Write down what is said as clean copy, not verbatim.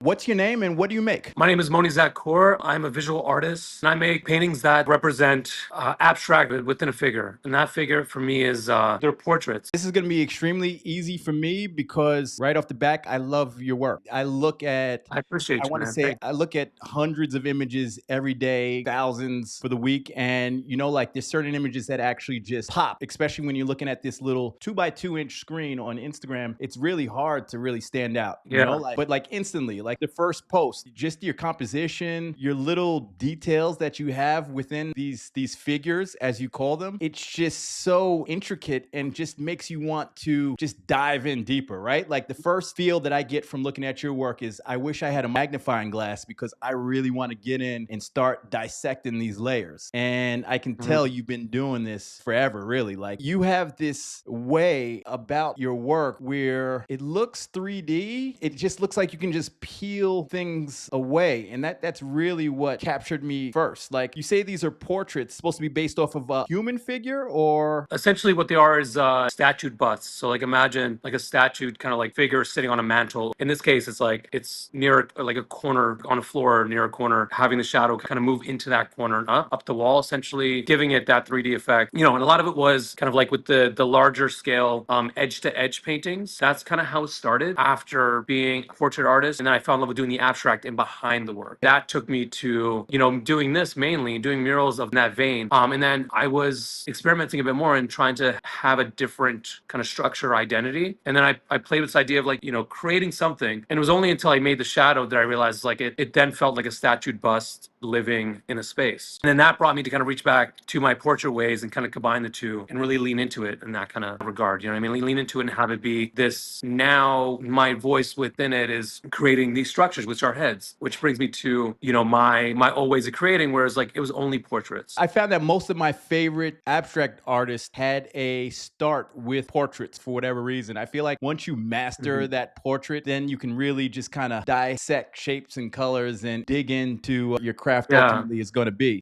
What's your name and what do you make? My name is Mony Zakhour. I'm a visual artist, and I make paintings that represent abstract within a figure. And that figure for me is they're portraits. This is going to be extremely easy for me because right off the back, I love your work. I I appreciate you, want to man. say, Thank I look at hundreds of images every day, thousands for the week. And, like there's certain images that actually just pop, especially when you're looking at this little 2 by 2 inch screen on Instagram. It's really hard to really stand out, you. Yeah. but instantly, like the first post, just your composition, your little details that you have within these figures, as you call them, it's just so intricate and just makes you want to just dive in deeper, right? Like the first feel that I get from looking at your work is I wish I had a magnifying glass because I really want to get in and start dissecting these layers. And I can Mhm. tell you've been doing this forever, really. Like you have this way about your work where it looks 3D. It just looks like you can just peel things away. And that's really what captured me first. Like you say these are portraits supposed to be based off of a human figure or Essentially, what they are is statued busts. So, like, imagine like a statued kind of like figure sitting on a mantle. In this case, it's near like a corner on a floor near a corner, having the shadow kind of move into that corner and up the wall, essentially giving it that 3D effect. And a lot of it was kind of like with the larger scale edge to edge paintings. That's kind of how it started after being a portrait artist, and then I fell in love with doing the abstract and behind the work. That took me to doing this mainly, doing murals of that vein. And then I was experimenting a bit more and trying to have a different kind of structure identity. And then I played with this idea of like, creating something. And it was only until I made the shadow that I realized like it then felt like a statued bust living in a space. And then that brought me to kind of reach back to my portrait ways and kind of combine the two and really lean into it in that kind of regard. You know what I mean? Lean into it and have it be this. Now my voice within it is creating these structures, which are heads, which brings me to, my old ways of creating, whereas like it was only portraits. I found that most of my favorite abstract artists had a start with portraits for whatever reason. I feel like once you master Mhm. that portrait, then you can really just kind of dissect shapes and colors and dig into what your craft Yeah. ultimately is going to be.